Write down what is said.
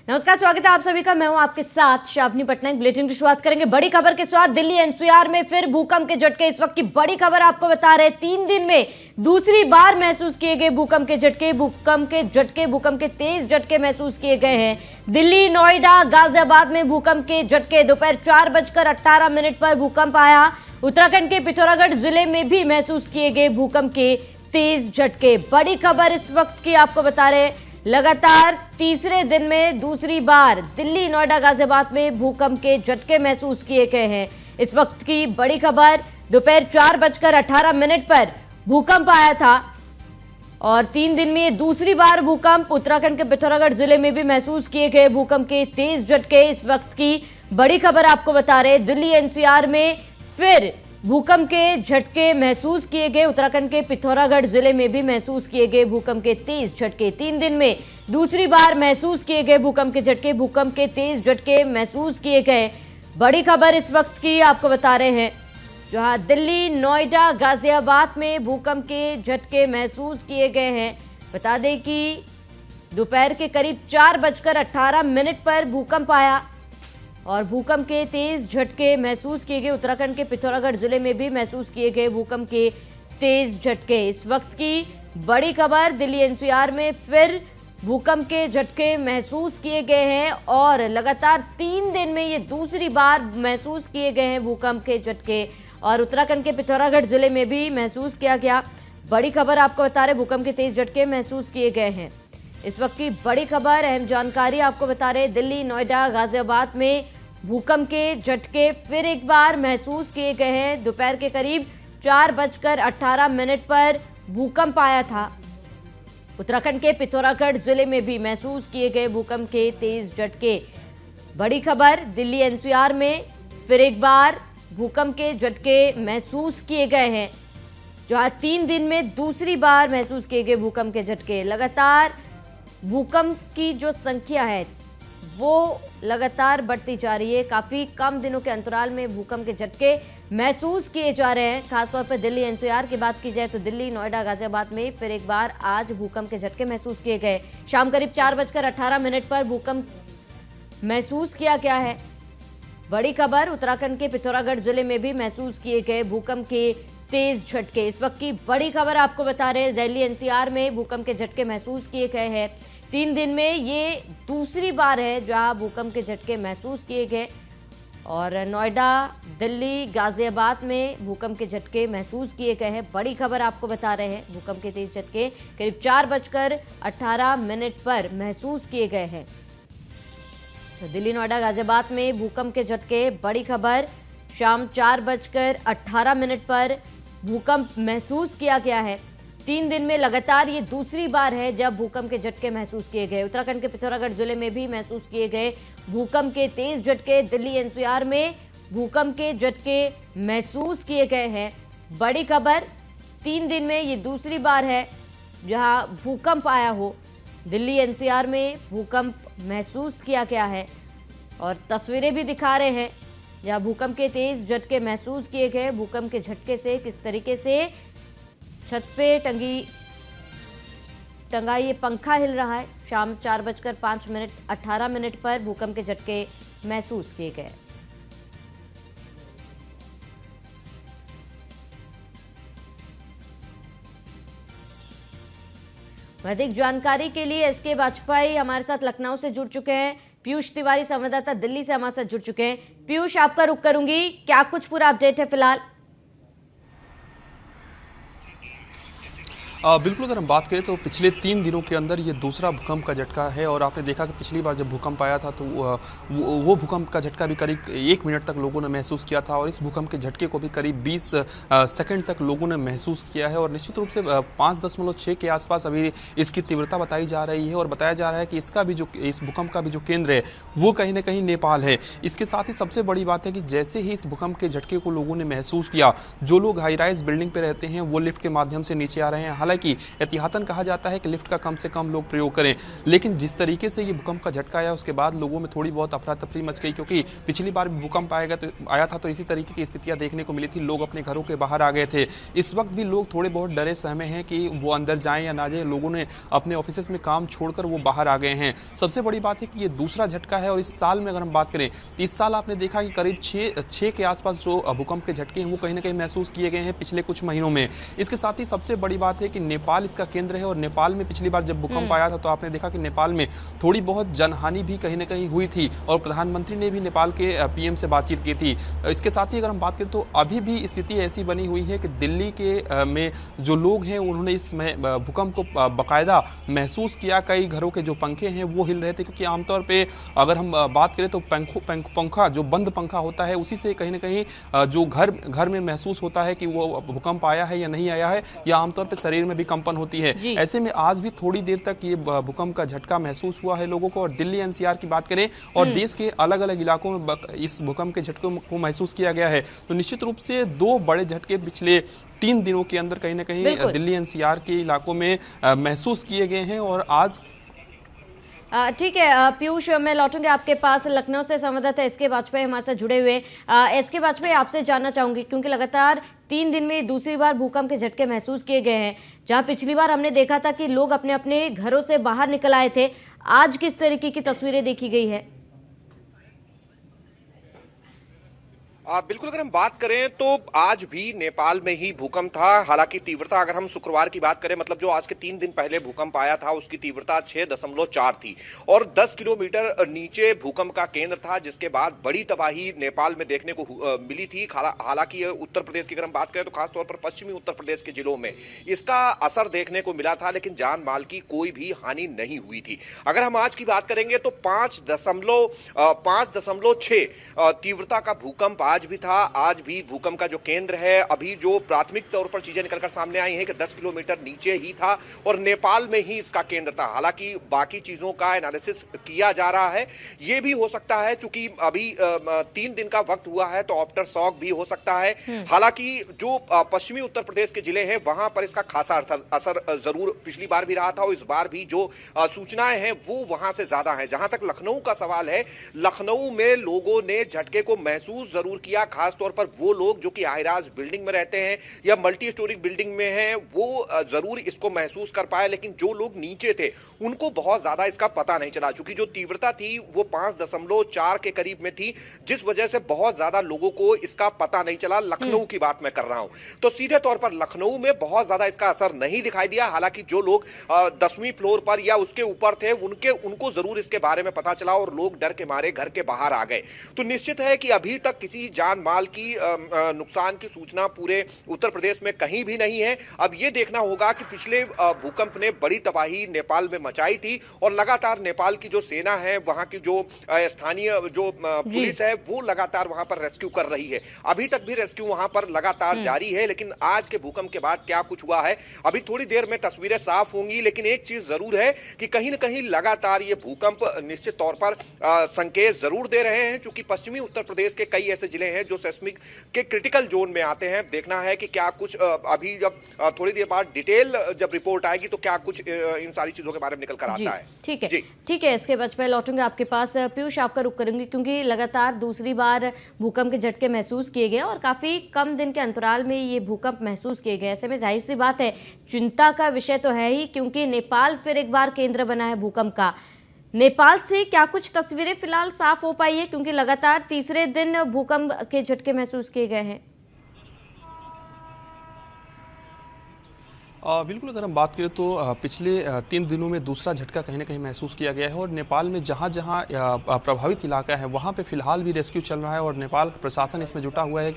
नमस्कार, स्वागत है आप सभी का। मैं हूं आपके साथ शावनी पटनायक। बुलेटिन की शुरुआत करेंगे बड़ी खबर के साथ। दिल्ली एनसीआर में फिर भूकंप के झटके। इस वक्त की बड़ी खबर आपको बता रहे हैं, 3 दिन में दूसरी बार महसूस किए गए भूकंप के झटके। भूकंप के तेज झटके महसूस किए गए हैं। दिल्ली, नोएडा, गाजियाबाद में भूकंप के झटके। दोपहर 4:18 पर भूकंप आया। उत्तराखंड के पिथौरागढ़ जिले में भी महसूस किए गए भूकंप के तेज झटके। बड़ी खबर इस वक्त की आपको बता रहे हैं, लगातार तीसरे दिन में दूसरी बार दिल्ली, नोएडा, गाजियाबाद में भूकंप के झटके महसूस किए गए हैं। इस वक्त की बड़ी खबर, दोपहर 4:18 पर भूकंप आया था और 3 दिन में दूसरी बार भूकंप। उत्तराखंड के पिथौरागढ़ जिले में भी महसूस किए गए भूकंप के तेज झटके। इस वक्त की बड़ी खबर आपको बता रहे हैं, दिल्ली एनसीआर में फिर भूकंप के झटके महसूस किए गए। उत्तराखंड के पिथौरागढ़ जिले में भी महसूस किए गए भूकंप के तेज झटके। 3 दिन में दूसरी बार महसूस किए गए भूकंप के झटके। भूकंप के तेज झटके महसूस किए गए। बड़ी खबर इस वक्त की आपको बता रहे हैं, जहां दिल्ली, नोएडा, गाजियाबाद में भूकंप के झटके महसूस किए गए हैं। बता दें कि दोपहर के करीब 4:18 पर भूकंप आया और भूकंप के तेज झटके महसूस किए गए। उत्तराखंड के पिथौरागढ़ जिले में भी महसूस किए गए भूकंप के तेज झटके। इस वक्त की बड़ी खबर, दिल्ली एनसीआर में फिर भूकंप के झटके महसूस किए गए हैं और लगातार 3 दिन में ये दूसरी बार महसूस किए गए हैं भूकंप के झटके। और उत्तराखंड के पिथौरागढ़ जिले में भी महसूस किया गया। बड़ी खबर आपको बता रहे, भूकंप के तेज झटके महसूस किए गए हैं। इस वक्त की बड़ी खबर, अहम जानकारी आपको बता रहे, दिल्ली, नोएडा, गाजियाबाद में भूकंप के झटके फिर एक बार महसूस किए गए हैं। दोपहर के करीब 4:18 पर भूकंप आया था। उत्तराखंड के पिथौरागढ़ जिले में भी महसूस किए गए भूकंप के तेज झटके। बड़ी खबर, दिल्ली एनसीआर में फिर एक बार भूकंप के झटके महसूस किए गए हैं, जहां 3 दिन में दूसरी बार महसूस किए गए भूकंप के झटके। लगातार भूकंप की जो संख्या है वो लगातार बढ़ती जा रही है। काफ़ी कम दिनों के अंतराल में भूकंप के झटके महसूस किए जा रहे हैं। खासतौर पर दिल्ली एनसीआर की बात की जाए तो दिल्ली, नोएडा, गाजियाबाद में फिर एक बार आज भूकंप के झटके महसूस किए गए। शाम करीब 4:18 पर भूकंप महसूस किया गया है। बड़ी खबर, उत्तराखंड के पिथौरागढ़ जिले में भी महसूस किए गए भूकंप के तेज झटके। इस वक्त की बड़ी खबर आपको बता रहे हैं, दिल्ली एनसीआर में भूकंप के झटके महसूस किए गए हैं। 3 दिन में ये दूसरी बार है जहां भूकंप के झटके महसूस किए गए और नोएडा, दिल्ली, गाजियाबाद में भूकंप के झटके महसूस किए गए हैं। बड़ी खबर आपको बता रहे हैं, भूकंप के तेज झटके करीब 4:18 पर महसूस किए गए हैं। तो दिल्ली, नोएडा, गाजियाबाद में भूकंप के झटके। बड़ी खबर, शाम 4:18 पर भूकंप महसूस किया गया है। 3 दिन में लगातार ये दूसरी बार है जब भूकंप के झटके महसूस किए गए। उत्तराखंड के पिथौरागढ़ जिले में भी महसूस किए गए भूकंप के तेज झटके। दिल्ली एनसीआर में भूकंप के झटके महसूस किए गए हैं। बड़ी खबर, 3 दिन में ये दूसरी बार है जहां भूकंप आया हो। दिल्ली एनसीआर में भूकंप महसूस किया गया है और तस्वीरें भी दिखा रहे हैं जहां भूकंप के तेज झटके महसूस किए गए। भूकंप के झटके से किस तरीके से छत पे टंगा ये पंखा हिल रहा है। शाम 4:05 पर भूकंप के झटके महसूस किए गए। अधिक जानकारी के लिए एसके वाजपेयी हमारे साथ लखनऊ से जुड़ चुके हैं। पीयूष तिवारी संवाददाता दिल्ली से हमारे साथ जुड़ चुके हैं। पीयूष, आपका रुख करूंगी, क्या कुछ पूरा अपडेट है फिलहाल? बिल्कुल, अगर हम बात करें तो पिछले 3 दिनों के अंदर ये दूसरा भूकंप का झटका है और आपने देखा कि पिछली बार जब भूकंप आया था तो वो भूकंप का झटका भी करीब 1 मिनट तक लोगों ने महसूस किया था और इस भूकंप के झटके को भी करीब 20 सेकंड तक लोगों ने महसूस किया है। और निश्चित रूप से 5.6 के आसपास अभी इसकी तीव्रता बताई जा रही है और बताया जा रहा है कि इस भूकंप का भी जो केंद्र है वो कहीं ना कहीं नेपाल है। इसके साथ ही सबसे बड़ी बात है कि जैसे ही इस भूकंप के झटके को लोगों ने महसूस किया, जो लोग हाई राइज बिल्डिंग पर रहते हैं वो लिफ्ट के माध्यम से नीचे आ रहे हैं। हालांकि एहतियातन कहा जाता है कि लिफ्ट का कम से कम लोग प्रयोग करें, लेकिन जिस तरीके से ये भूकंप का झटका आया उसके बाद लोगों में थोड़ी बहुत अफरा तफरी मच गई, क्योंकि पिछली बार भी भूकंप आया था तो इसी तरीके की स्थितियां देखने को मिली थी। लोग अपने घरों के बाहर आ गए थे। इस वक्त भी लोग थोड़े बहुत डरे सहमे हैं कि वो अंदर जाएं या ना जाएं। लोगों ने अपने ऑफिस में काम छोड़कर वो बाहर आ गए हैं। सबसे बड़ी बात है कि ये दूसरा झटका है और इस साल में अगर हम बात करें तो इस साल आपने देखा कि करीब 6 के आसपास जो भूकंप के झटके हैं वो कहीं ना कहीं महसूस किए गए हैं पिछले कुछ महीनों में। इसके साथ ही सबसे बड़ी बात है कि नेपाल इसका केंद्र है और नेपाल में पिछली बार जब भूकंप आया था तो आपने देखा कि नेपाल में थोड़ी बहुत जनहानि भी कहीं ना कहीं हुई थी और प्रधानमंत्री ने भी नेपाल के पीएम से बातचीत की थी। इसके साथ ही अगर हम बात करें तो अभी भी स्थिति ऐसी बनी हुई है कि दिल्ली के में जो लोग हैं उन्होंने इस भूकंप को बाकायदा महसूस किया। कई घरों के जो पंखे हैं वो हिल रहे थे, क्योंकि आमतौर पे अगर हम बात करें तो पंखा जो बंद पंखा होता है उसी से कहीं ना कहीं जो घर में महसूस होता है कि वो भूकंप आया है या नहीं आया है, या आमतौर पे शरीर में भी कंपन होती है। ऐसे में आज भी थोड़ी देर तक ये भूकंप का झटका महसूस हुआ है लोगों को। और दिल्ली एनसीआर की बात करें और देश के अलग अलग इलाकों में इस भूकंप के झटकों को महसूस किया गया है। तो निश्चित रूप से 2 बड़े झटके पिछले 3 दिनों के अंदर कहीं ना कहीं दिल्ली एनसीआर के इलाकों में महसूस किए गए हैं। और आज ठीक है पीयूष, मैं लौटूंगी आपके पास। लखनऊ से संवाददाता एसके वाजपेयी हमारे साथ जुड़े हुए। एसके वाजपेयी, आपसे जानना चाहूंगी क्योंकि लगातार 3 दिन में दूसरी बार भूकंप के झटके महसूस किए गए हैं। जहां पिछली बार हमने देखा था कि लोग अपने अपने घरों से बाहर निकल आए थे, आज किस तरीके की तस्वीरें देखी गई है? बिल्कुल, अगर हम बात करें तो आज भी नेपाल में ही भूकंप था। हालांकि तीव्रता अगर हम शुक्रवार की बात करें, मतलब जो आज के 3 दिन पहले भूकंप आया था, उसकी तीव्रता 6.4 थी और 10 किलोमीटर नीचे भूकंप का केंद्र था, जिसके बाद बड़ी तबाही नेपाल में देखने को मिली थी। हालांकि उत्तर प्रदेश की अगर हम बात करें तो खासतौर पर पश्चिमी उत्तर प्रदेश के जिलों में इसका असर देखने को मिला था, लेकिन जान माल की कोई भी हानि नहीं हुई थी। अगर हम आज की बात करेंगे तो 5.6 तीव्रता का भूकंप आज भी था। आज भी भूकंप का जो केंद्र है, अभी जो प्राथमिक तौर पर चीजें निकलकर सामने आई हैं कि 10 किलोमीटर नीचे ही था और नेपाल में ही इसका केंद्र था। हालांकि बाकी चीजों का एनालिसिस किया जा रहा है। यह भी हो सकता है चूंकि अभी 3 दिन का वक्त हुआ है तो आफ्टर शॉक भी हो सकता है। हालांकि जो पश्चिमी उत्तर प्रदेश के जिले हैं वहां पर इसका खासा असर जरूर पिछली बार भी रहा था और इस बार भी जो सूचनाएं हैं वो वहां से ज्यादा है। जहां तक लखनऊ का सवाल है, लखनऊ में लोगों ने झटके को महसूस जरूर किया। खासतौर पर वो लोग जो कि हाईराज बिल्डिंग में रहते हैं या मल्टी स्टोरी बिल्डिंग में हैं, वो जरूर इसको महसूस कर पाए, लेकिन जो लोग नीचे थे उनको बहुत ज्यादा इसका पता नहीं चला। चूंकि जो तीव्रता थी वो 5.4 के करीब में थी, जिस वजह से बहुत ज्यादा लोगों को इसका पता नहीं चला। लखनऊ की बात मैं कर रहा हूं तो सीधे तौर पर लखनऊ में बहुत ज्यादा इसका असर नहीं दिखाई दिया। हालांकि जो लोग 10वीं फ्लोर पर या उसके ऊपर थे उनको जरूर इसके बारे में पता चला और लोग डर के मारे घर के बाहर आ गए। तो निश्चित है कि अभी तक किसी जान माल की नुकसान की सूचना पूरे उत्तर प्रदेश में कहीं भी नहीं है। अब यह देखना होगा कि पिछले भूकंप ने बड़ी तबाही नेपाल में मचाई थी और लगातार नेपाल की जो सेना है, वहां की जो स्थानीय जो पुलिस है, वो लगातार वहां पर रेस्क्यू कर रही है। अभी तक भी रेस्क्यू वहां पर लगातार जारी है, लेकिन आज के भूकंप के बाद क्या कुछ हुआ है अभी थोड़ी देर में तस्वीरें साफ होंगी। लेकिन एक चीज जरूर है कि कहीं ना कहीं लगातार ये भूकंप निश्चित तौर पर संकेत जरूर दे रहे हैं, क्योंकि पश्चिमी उत्तर प्रदेश के कई ऐसे जिले हैं जो सेस्मिक के क्रिटिकल जोन में आते हैं। देखना है कि क्या कुछ अभी जब थोड़ी देर बाद डिटेल जब रिपोर्ट आएगी तो क्या कुछ इन सारी चीजों के बारे में निकल कर आता है। ठीक है, ठीक है। इसके बाद मैं लौटूंगा आपके पास। पीयूष, आपका रुख करूंगी क्योंकि लगातार दूसरी बार भूकंप के झटके महसूस किए गए और काफी कम दिन के अंतराल में ये भूकंप महसूस किए गए। ऐसे में जाहिर सी बात है चिंता का विषय तो है ही, क्योंकि नेपाल फिर एक बार केंद्र बना है भूकंप का। नेपाल से क्या कुछ तस्वीरें फिलहाल साफ हो पाई है, क्योंकि लगातार तीसरे दिन भूकंप के झटके महसूस किए गए हैं? बिल्कुल, अगर हम बात करें तो पिछले 3 दिनों में दूसरा झटका कहीं ना कहीं महसूस किया गया है और नेपाल में जहां जहां प्रभावित इलाका है वहां पे फिलहाल भी रेस्क्यू चल रहा है और नेपाल प्रशासन इसमें जुटा हुआ है।